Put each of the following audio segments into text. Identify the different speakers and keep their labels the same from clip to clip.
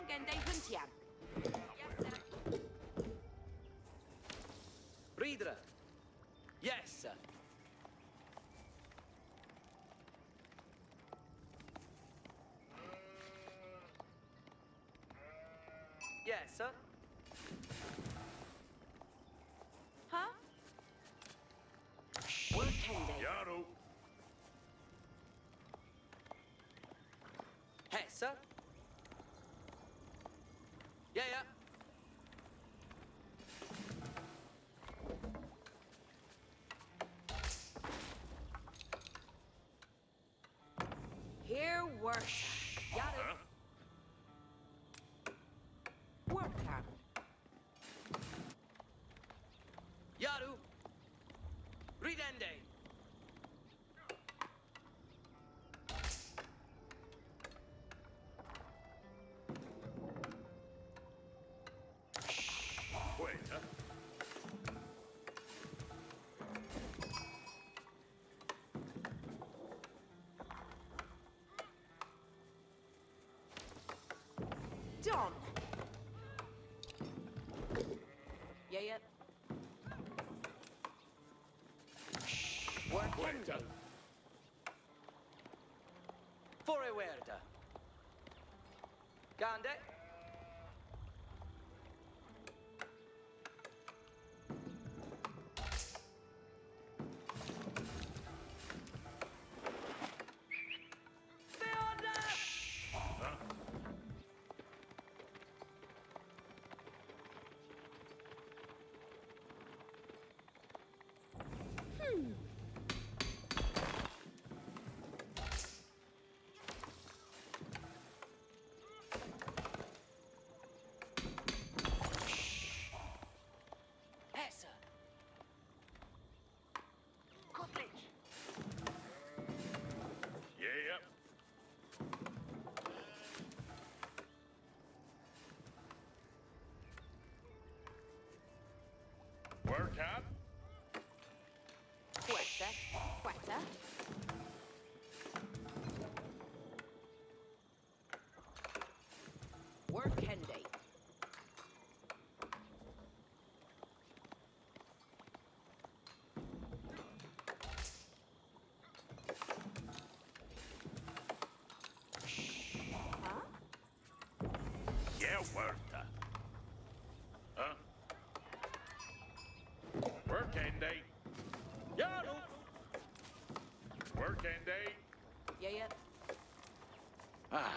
Speaker 1: Gende Huntian.
Speaker 2: Ridra. Yes. Yes.
Speaker 1: Huh? Workende.
Speaker 3: Yaru.
Speaker 2: Yes. Yeah.
Speaker 1: Here works. Yaru.
Speaker 3: Huh?
Speaker 1: Workan.
Speaker 2: Yaru. Ridende.
Speaker 3: Wait, huh?
Speaker 1: Don. Yeah.
Speaker 3: Wait,
Speaker 1: Workende.
Speaker 3: huh?
Speaker 2: Forwarda. Gande. Feonda.
Speaker 3: Huh?
Speaker 2: Essa. Kotlich.
Speaker 3: Yeah. Work out.
Speaker 1: Quetta. Quetta. Workende. Huh?
Speaker 3: Yeah, work that. Huh? Working day.
Speaker 2: Yaru.
Speaker 3: Working day.
Speaker 1: Yeah.
Speaker 2: Ah.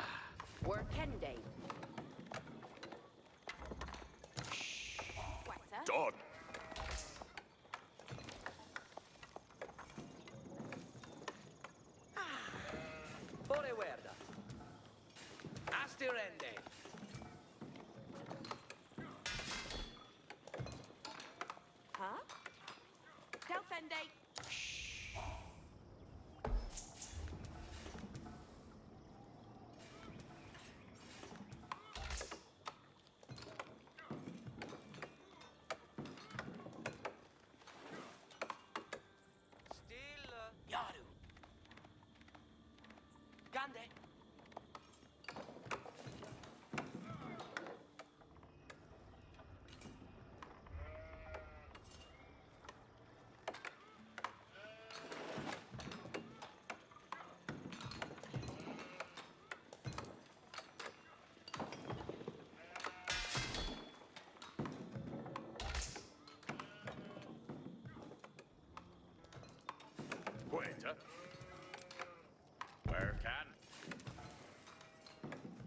Speaker 1: Workende. Quetta.
Speaker 3: Done.
Speaker 2: Forwarda. Astirende.
Speaker 1: Huh? Delfende.
Speaker 2: Still. Yaru. Gande.
Speaker 3: Wait, huh? Where can?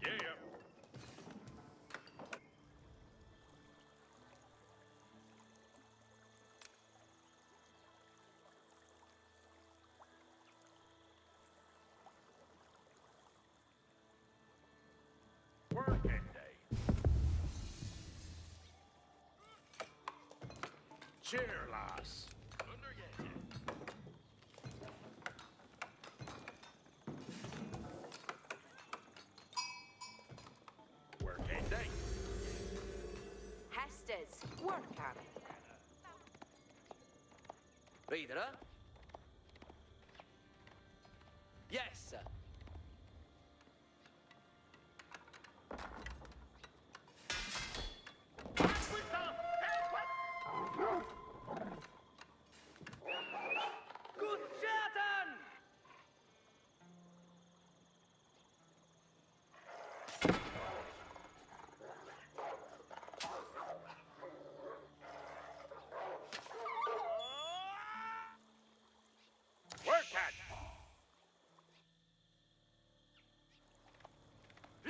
Speaker 3: Yeah. Working day. Cheer, lass. Working day.
Speaker 1: Hestes. Workan.
Speaker 2: Ridra. Yes.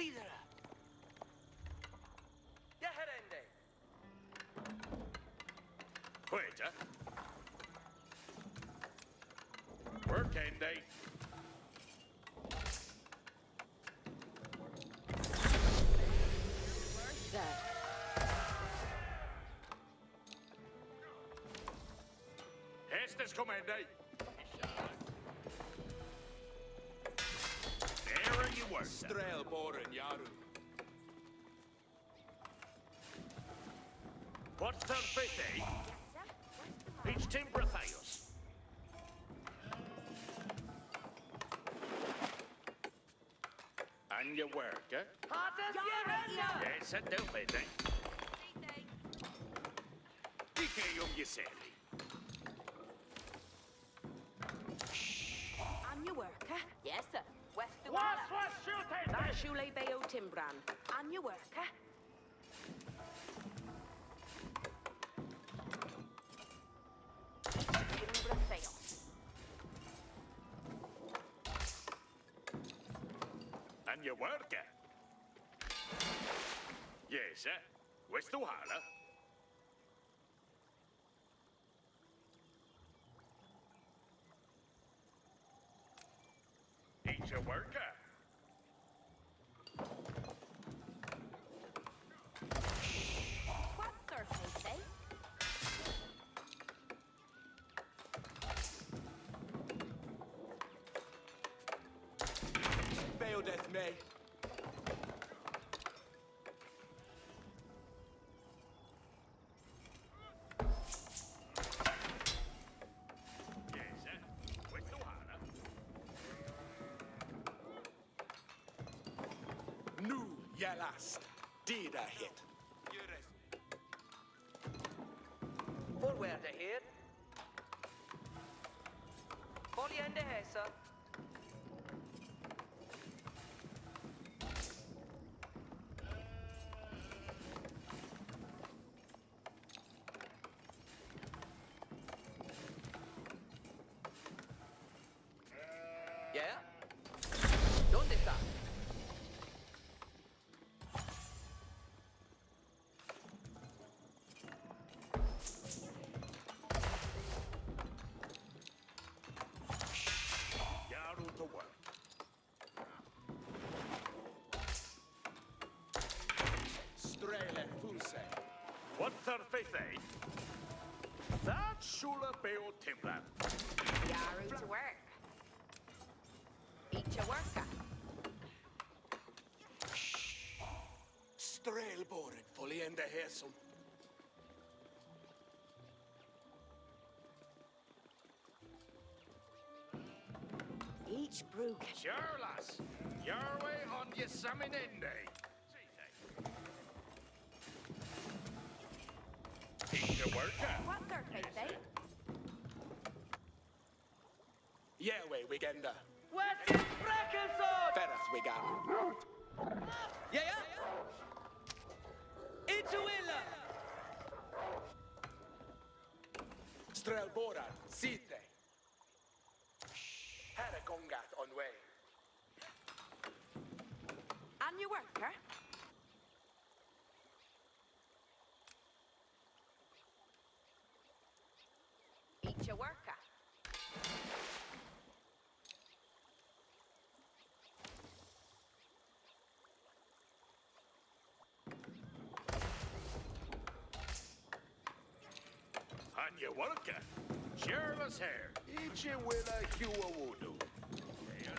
Speaker 2: Ridere! Yaherende!
Speaker 3: Queta. Working day.
Speaker 1: Sir.
Speaker 3: Estes comende. There you were.
Speaker 4: Strelboren, Yaru.
Speaker 3: What's their fate, eh? Each timber Theos. And you work, eh?
Speaker 2: Hatas Yarenda!
Speaker 3: Yes, it do, fate, eh? Dike Yiseli.
Speaker 1: On your worker? Yes, sir. West the Walla. That Shule Bayo Timbran. On your worker? Timbra fail.
Speaker 3: And you work, eh? Yes, eh? Where's the Walla? Each a worker.
Speaker 1: What's their face, eh?
Speaker 4: Beodeth me.
Speaker 3: Yes, eh? Where's the Walla?
Speaker 4: Nu Yalast. Dida hit.
Speaker 2: Forward ahead. Foliende Hesa. Yeah? ¿Dónde está?
Speaker 3: Yaru to work.
Speaker 4: Strele Fuse.
Speaker 3: What's their fate, eh? That's Shula Beo Timlan.
Speaker 1: Yaru to work. Each a worker.
Speaker 4: Strelboren. Foliende Hesum.
Speaker 1: Each brew.
Speaker 3: Sure, lass. Your way on Yosemite. Each a worker.
Speaker 1: What's their face, eh?
Speaker 4: Yahweh Wigenda.
Speaker 2: West Brackelson!
Speaker 4: Ferras Wigan.
Speaker 2: Yeah, yeah? Ituilla!
Speaker 4: Strelboran. Site. Harakongat on way.
Speaker 1: On your worker? Each a worker.
Speaker 3: On your worker. Shirless hair. Each a willa hua wudu. Yes.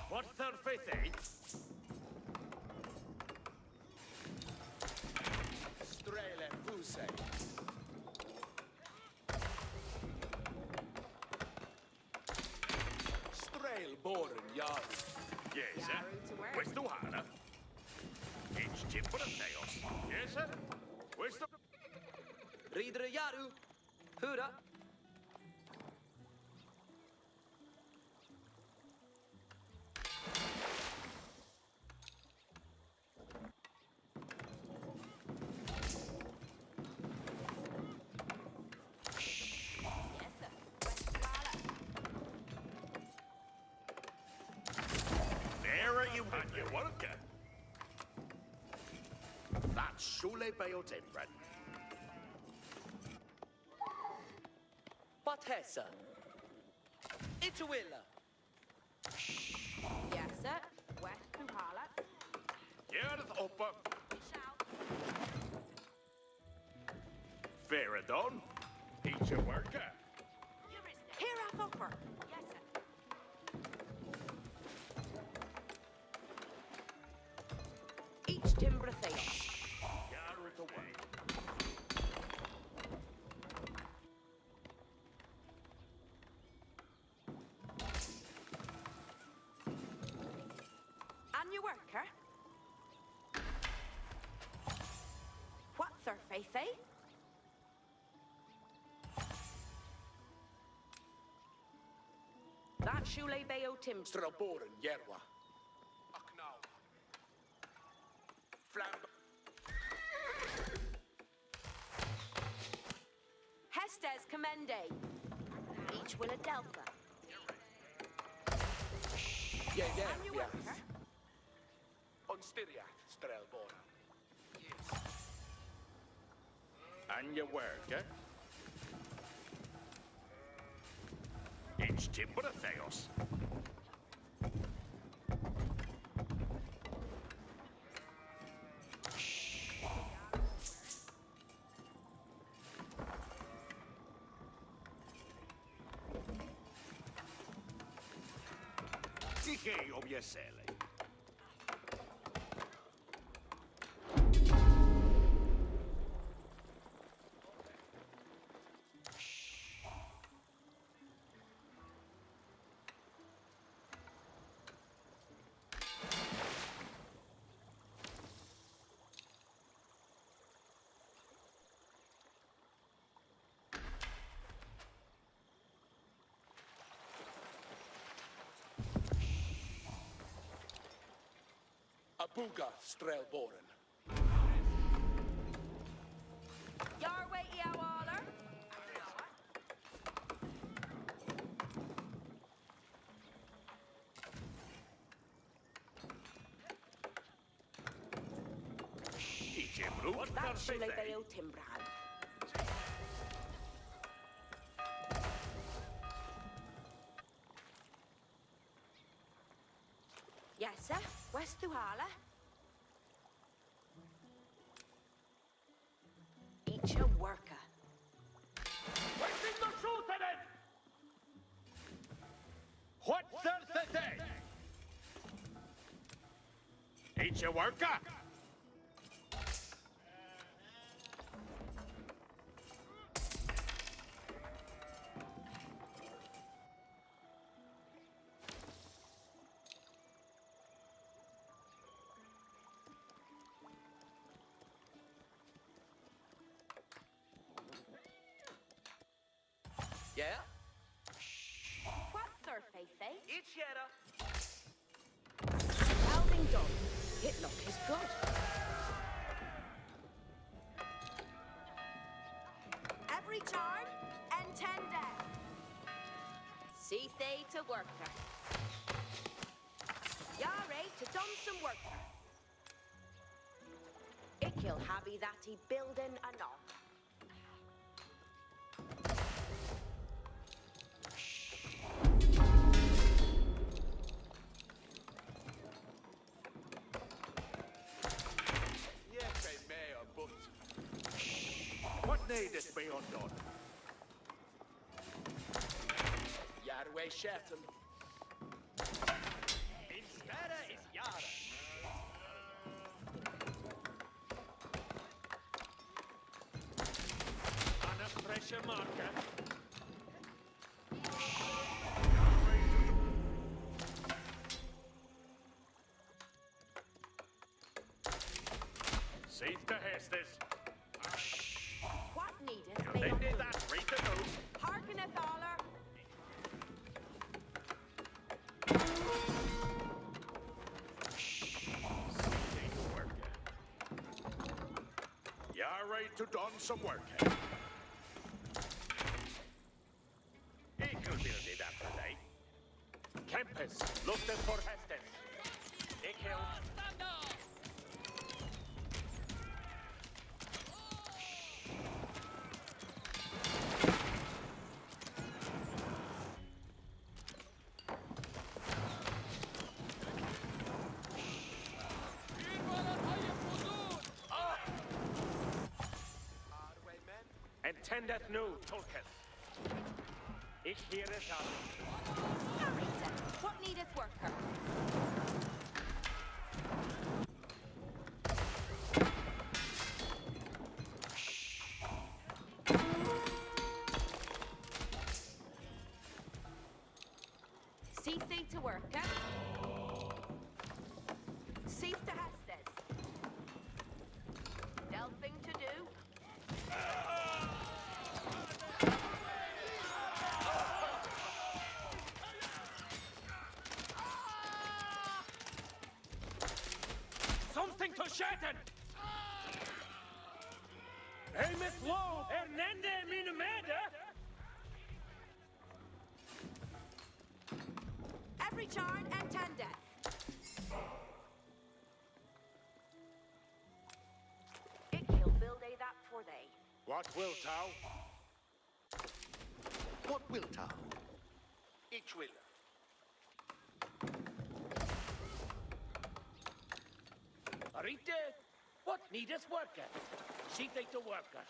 Speaker 3: What's their fate, eh?
Speaker 4: Strele Fuse. Strelboren Yaru.
Speaker 3: Yes, sir.
Speaker 1: Yaru to work.
Speaker 3: Where's the Walla? Each timber Theos. Yes, sir. Where's the...
Speaker 2: Ridere Yaru! Hurra!
Speaker 3: And you work it. That's Shule Beotimbran.
Speaker 2: What hessa? Ichuilla.
Speaker 1: Yes, sir. West Kuhala.
Speaker 3: Yerth upper.
Speaker 1: Shout.
Speaker 3: Feridon. Each a worker.
Speaker 1: Here off upper. Yes, sir. Each timber theos.
Speaker 3: Yarith away.
Speaker 1: And your worker. What's her faith, eh? That Shule Bayo Tim.
Speaker 4: Straboren Yerwa. Aknau. Flamb.
Speaker 1: Hestes Commende. Each will a Delta.
Speaker 4: Yeah,
Speaker 1: And your
Speaker 4: yes.
Speaker 1: worker.
Speaker 4: On Styriath, Strelboren. Yes.
Speaker 3: And you worker. Each timber theos. Dije obiesele.
Speaker 4: Abuga, Strelboren.
Speaker 1: Your way, Eowaller.
Speaker 3: Each imru.
Speaker 1: That Shule Bayo Timbran. Yes, sir. West Tuhala. Each a worker.
Speaker 3: Waiting the truth in it! What does the day? Each a worker?
Speaker 2: Yeah?
Speaker 1: What's her faith, eh?
Speaker 2: Each yera.
Speaker 1: Elving done. Hitlock is good. Every charm, and 10 down. See they to worker. Yare to done some worker. Ikil happy that he building a knock.
Speaker 4: Yefe mea but.
Speaker 3: What needeth be undone?
Speaker 4: Yarwe Shetton.
Speaker 2: Inspera is yara.
Speaker 3: On a pressure marker. See to Hestes.
Speaker 1: What needeth
Speaker 3: They
Speaker 1: they
Speaker 3: did
Speaker 1: undo?
Speaker 3: that, read the note.
Speaker 1: Hearkeneth aller.
Speaker 3: You're ready to done some work. Equal build it after day. Kempis, looked for Hestes. Ik
Speaker 4: Arway men.
Speaker 3: Entendeth nu, Tulkas. Ich hear it out.
Speaker 1: Arita, what needeth worker? See thee to work, eh? See to Hestes. Delphing to do.
Speaker 3: Something to shatten! Helmet low, Hernande Minameda!
Speaker 1: Every charn and tendeth. It kill build they that for they.
Speaker 3: What wilt thou?
Speaker 5: What wilt thou?
Speaker 4: Each will.
Speaker 3: Arite, what needeth worker? See thee to worker.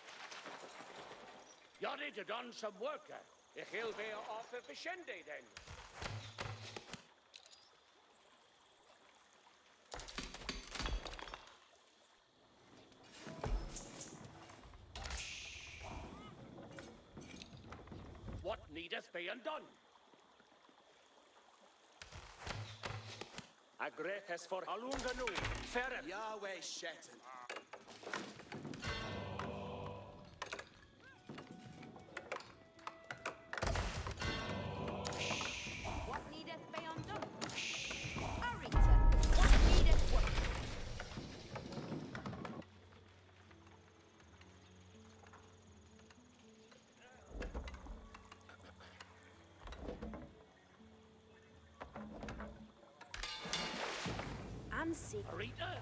Speaker 3: You're ready to done some worker. Ich will be off of Vishende then. What needeth being done? Agrethes for Alunganu, Ferret.
Speaker 4: Yahweh Shetan.
Speaker 1: What needeth be undone? Arita, what needeth work? Ansi,
Speaker 3: Rita,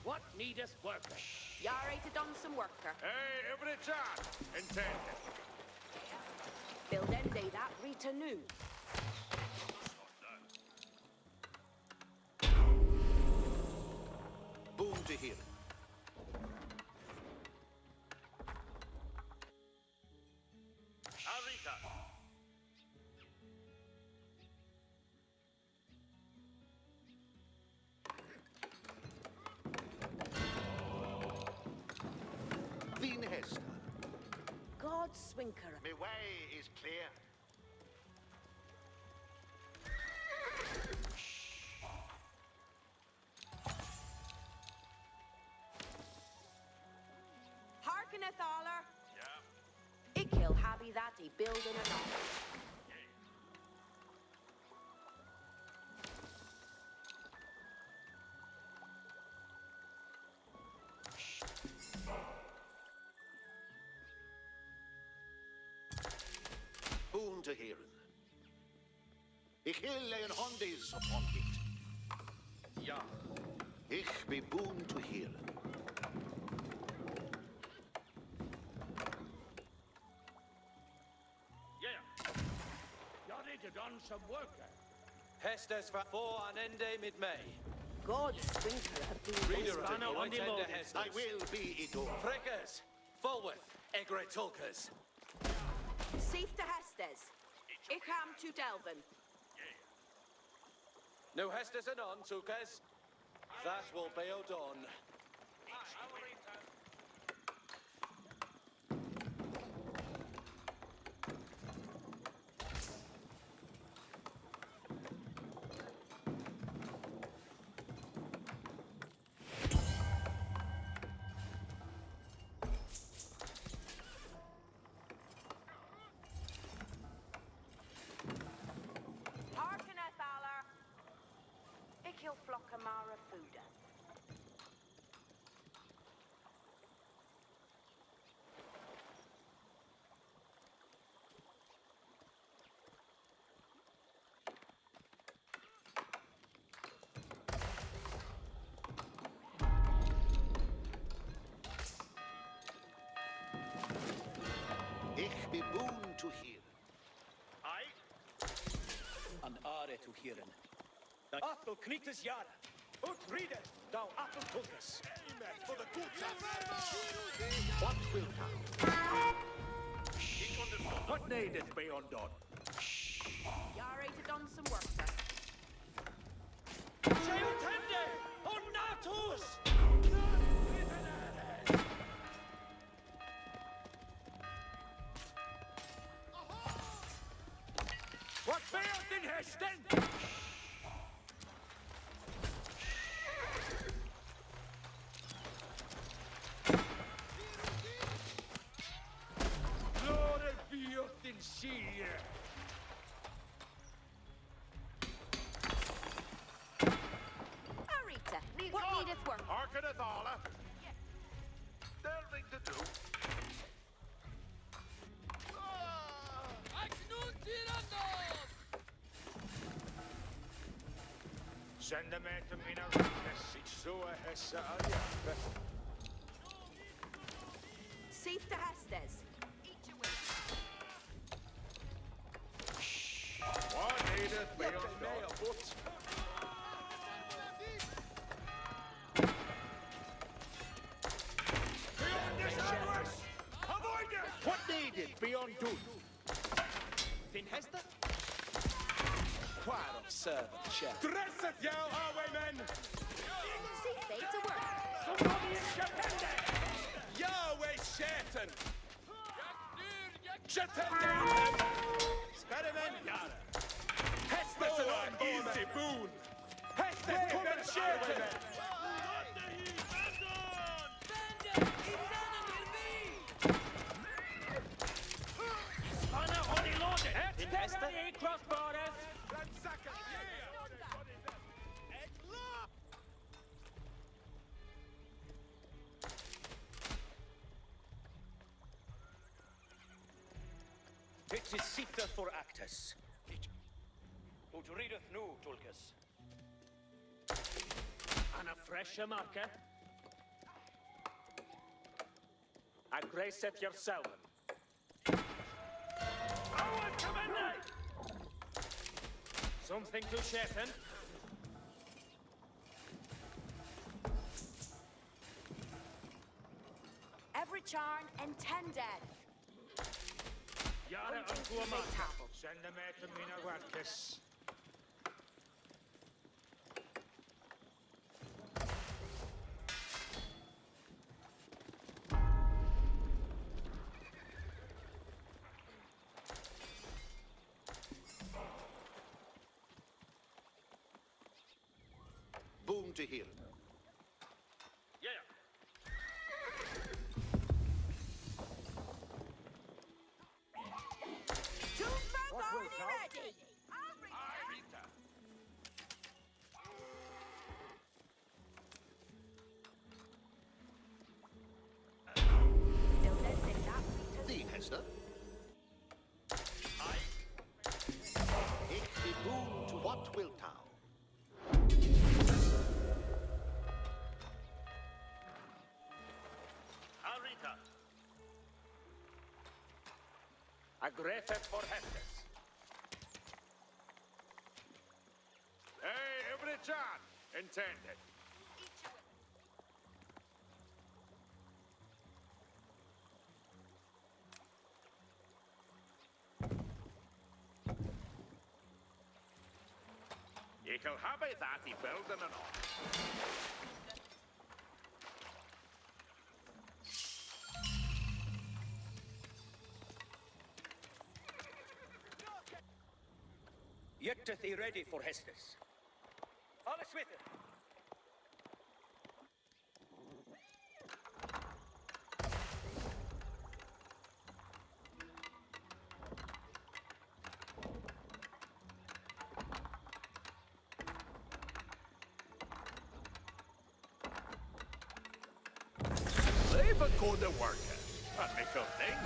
Speaker 3: what needeth worker?
Speaker 1: Yare to done some worker.
Speaker 3: Hey, every time. Intended.
Speaker 1: Build end they that Rita knew.
Speaker 5: Boon to hear.
Speaker 3: Arita.
Speaker 5: Vin Hester.
Speaker 1: God swinker.
Speaker 5: My way is clear.
Speaker 1: Hearkeneth aller.
Speaker 3: Yeah.
Speaker 1: It kill happy that he building another.
Speaker 5: Boon to hearing. Ich will lay hondis upon it.
Speaker 3: Ja.
Speaker 5: Ich be boon to hearing.
Speaker 3: Yeah. You're ready to done some worker.
Speaker 2: Hestes for an ende mid May.
Speaker 1: God swinker have been
Speaker 2: Reader
Speaker 3: Spanner on the loading.
Speaker 2: Hestes.
Speaker 5: I will be Idor.
Speaker 2: Frickers, Fulworth, Egre Tulkers.
Speaker 1: Safe to Hestes. Ich am to Delvin.
Speaker 2: No Hestes anon, Tulkers. That will be done.
Speaker 1: Hearkeneth aller. Ich kill Flockamara Fuda.
Speaker 5: to hear.
Speaker 4: Aye.
Speaker 6: An are to hearing. Athel Knitas Yara. Ut reader, thou Athel Tulkas.
Speaker 4: Amen for the good
Speaker 5: What wilt thou?
Speaker 3: What needeth be undone?
Speaker 1: Yare to done some work, sir.
Speaker 3: Seutende! Onnatus! What beareth in Heston? Glory be up in sea.
Speaker 1: Arita, what needeth work?
Speaker 4: Harkeneth alla. Delving to do.
Speaker 3: Send them to me now. Sua hessa aliape.
Speaker 1: Seif to Hestes.
Speaker 3: What needeth be undone? What needeth be undone?
Speaker 6: Then Hester? Choir of servant shall.
Speaker 3: Dresseth thou, highwaymen!
Speaker 1: Seif they to work.
Speaker 3: Somebody in Shatende! Yahweh Shatan! Shatende! Sperrimen Yara! Hestes an easy boon! Hestes come and Shatan!
Speaker 6: Hester?
Speaker 3: Cross borders!
Speaker 6: It is Sita for Actus. Ut readeth nu, Tulkas.
Speaker 3: And a fresher marker. A grace at yourself. Something to Shatan?
Speaker 1: Every charn intended.
Speaker 3: Yara
Speaker 1: Unto
Speaker 3: unto a
Speaker 1: the
Speaker 3: man.
Speaker 1: table.
Speaker 3: Send them to Mina Warkis.
Speaker 5: Boon to hear.
Speaker 1: Doomberg already ready. They'll let them not read
Speaker 5: Thee, Hester? Ich be boon to what wilt thou?
Speaker 3: Arita. A grefet for Hestes. Hey, every chan intended. Ik wil hebben dat die beelden en al.
Speaker 6: Yetteth he ready for Hestes. Alles with it.
Speaker 3: Even go to work. A little thing.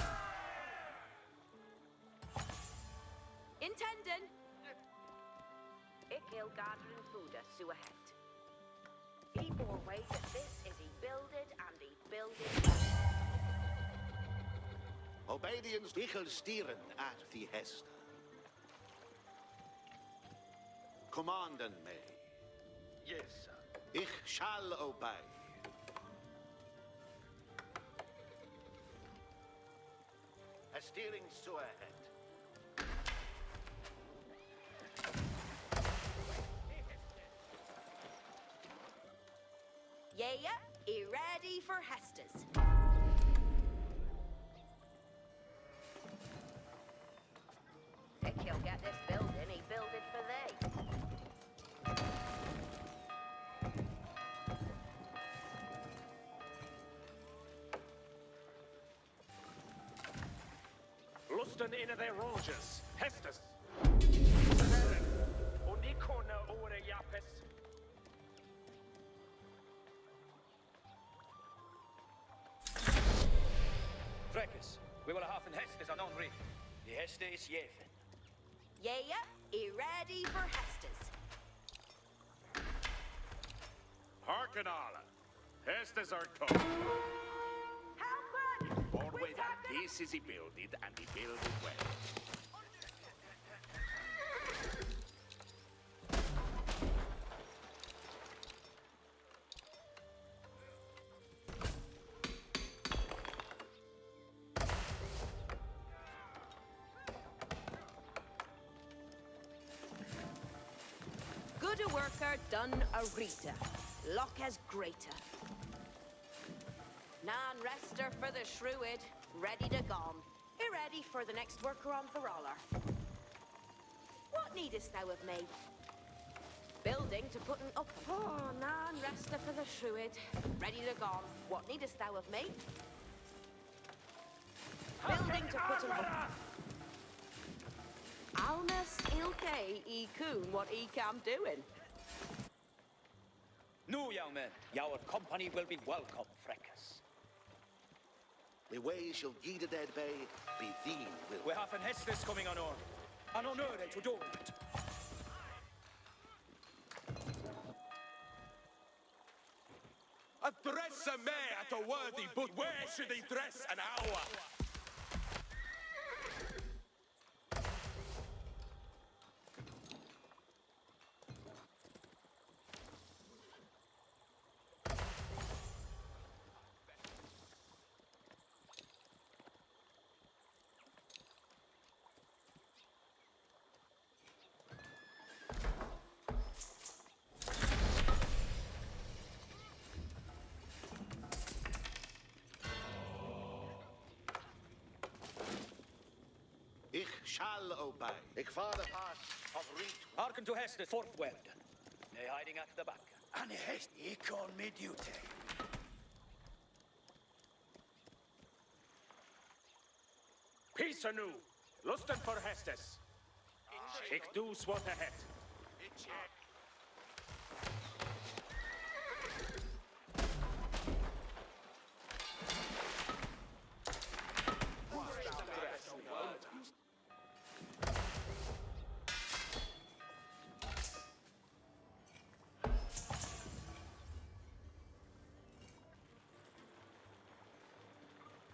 Speaker 1: Intending. Ik gathering food at Suahet. He bore weight that this is he builded and he builded.
Speaker 5: Obedience ichel stieren at the Hester. Commanden me.
Speaker 4: Yes, sir.
Speaker 5: Ich shall obey. A steering so ahead.
Speaker 1: Yeah, ready for Hestas. Think he'll get this building, he built it for thee.
Speaker 3: Lusten in de ranges. Hestes. Und ich kunne ore Japes.
Speaker 6: Frecus, we will have in Hestes on Henri. The Heste is Yefen.
Speaker 1: Yeah, ready for Hestas.
Speaker 4: Hearken alla. Hestes are come.
Speaker 1: Help!
Speaker 4: Always that this is he builded, and he builded well.
Speaker 1: Good a worker done a Rita. Lock as greater. Nan rester for the Shrewid, ready to gone. Ready for the next worker on Thoroller. What needest thou of me? Building to put an up. Oh, Nan rester for the Shrewid, ready to gone. What needest thou of me? Building to put an up. Almas ilke e coon what e cam doing.
Speaker 6: No, young men, your company will be welcome, Frecus.
Speaker 5: The way shall ye the dead bay be thee will.
Speaker 6: We have an Hestes coming on or. An honor to do it.
Speaker 4: Address a man at a worthy, but where should he dress an hour?
Speaker 5: Ich shall obey. Ich fahre pass of Reed.
Speaker 6: Hearken to Hestes, fourth word. They hiding at the back.
Speaker 3: And Hest, ich on me duty. Peace anew. Lusten for Hestes. Ich do swat ahead.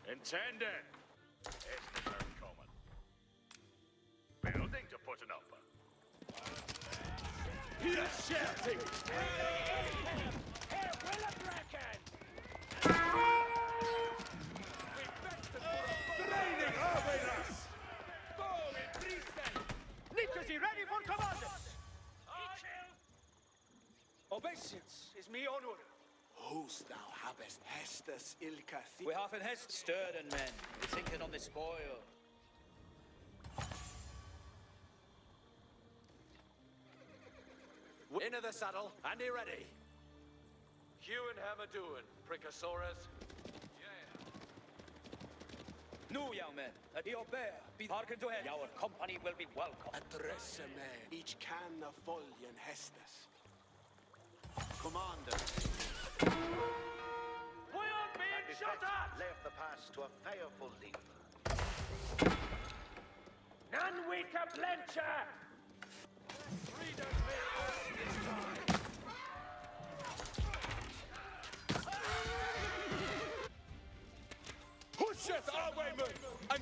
Speaker 4: Intended. Hestes are coming. Building to put an upper. Here's shouting!
Speaker 3: Here, will it reckon?
Speaker 4: Draining Arbeiters!
Speaker 6: Nicholas, he ready for commanders? Obeisance is me honor.
Speaker 7: Whose thou habest Hestes ilka
Speaker 6: We have in Hestes stirring men, thinking on the spoil.
Speaker 2: Into the saddle, and he ready. Hugh and Hamaduan, Pricosaurus.
Speaker 6: No, young men, at your bear, be hearken to him. Our company will be welcome.
Speaker 7: Address a man, each can of Voljan Hestes.
Speaker 5: Commander.
Speaker 3: We are being shot at!
Speaker 5: Left the pass to a fireful leap.
Speaker 3: None we can blencher!
Speaker 4: Pusheth our way, men, and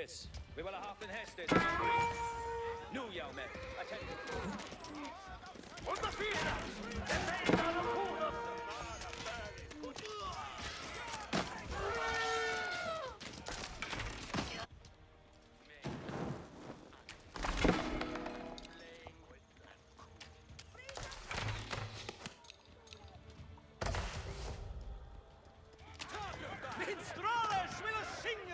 Speaker 6: Tukas. We will have in Hestes. Nu, young man. Attend. Minstrales will singen!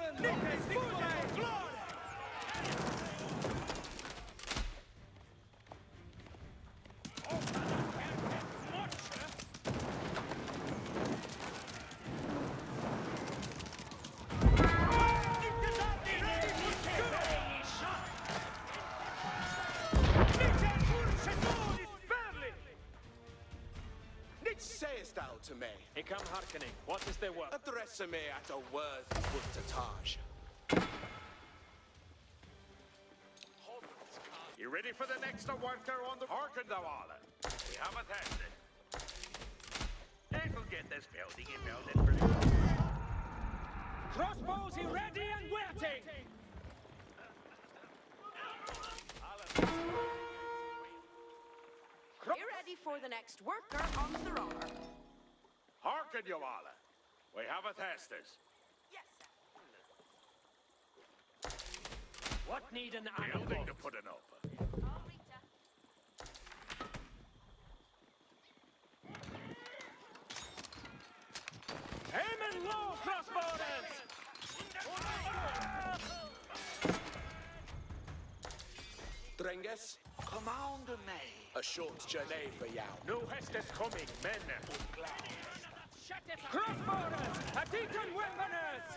Speaker 7: Sayest thou to me,
Speaker 3: He come hearkening. What is their work?
Speaker 7: address me at a worthy Buntatage.
Speaker 4: You ready for the next worker on the Harken Dawala? We have a tested. It'll get this building and build it pretty well.
Speaker 3: Crossbows, he ready and waiting!
Speaker 1: Be ready for the next worker on the roller.
Speaker 4: Harken Dawala. We have a tested.
Speaker 1: Yes,
Speaker 3: What need an animal?
Speaker 4: Building to put it open.
Speaker 1: Oh, Rita.
Speaker 3: Aim and low, crossbowers!
Speaker 7: Drenges,
Speaker 5: Command me.
Speaker 7: a short journey for you.
Speaker 4: No Hestes coming, men.
Speaker 3: Crossbowers! A deacon weaponers!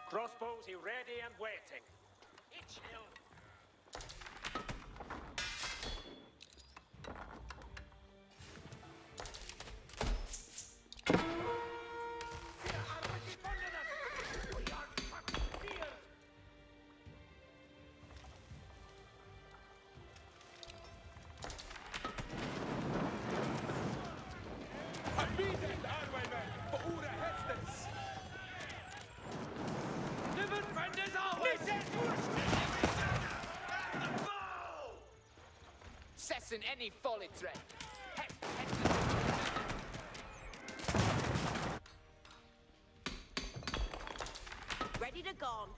Speaker 3: Crossbows, he ready and waiting. Each hill.
Speaker 8: Cessing any folly threat.
Speaker 1: Ready to gone.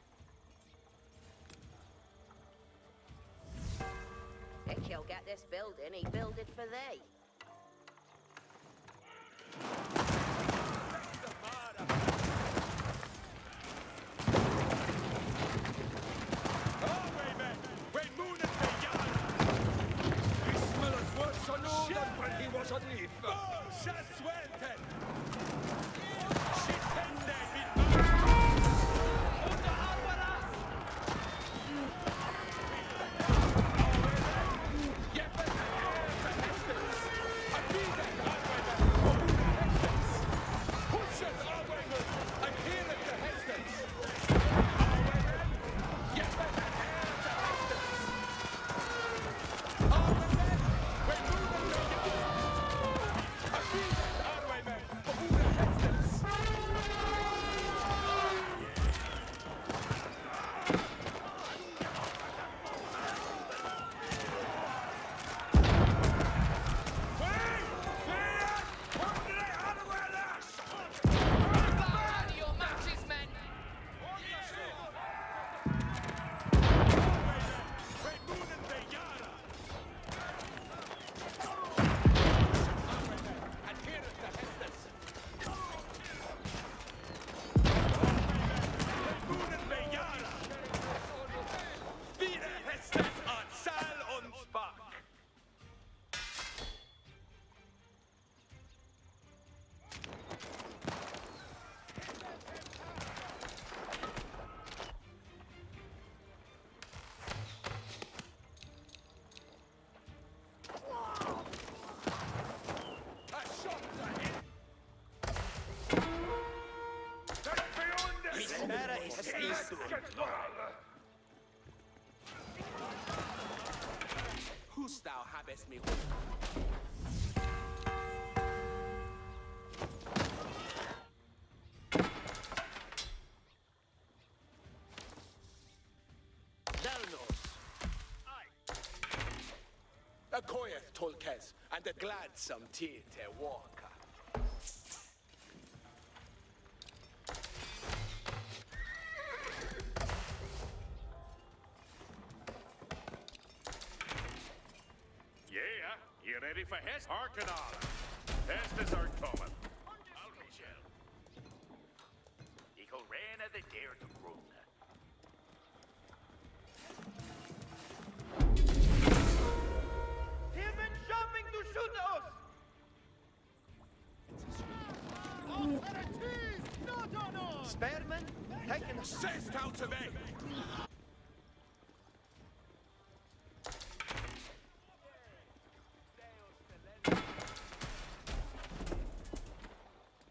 Speaker 1: If he'll get this building, he build it for thee.
Speaker 7: Who's thou habest me with? Tolkes and the gladsome Tite Walker.
Speaker 4: Yeah, you ready for Hest? Hearken all. Hest is our coming.
Speaker 3: Eagle ran of the dare to Grun.
Speaker 6: He's been shopping to shoot us! Spearman, taking us.
Speaker 4: Cest out of it!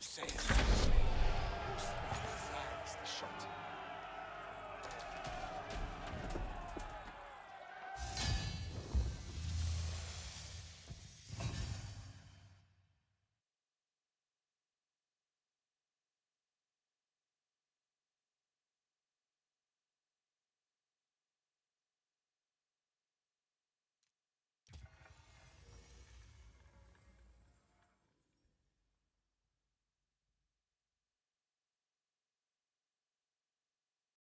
Speaker 7: Says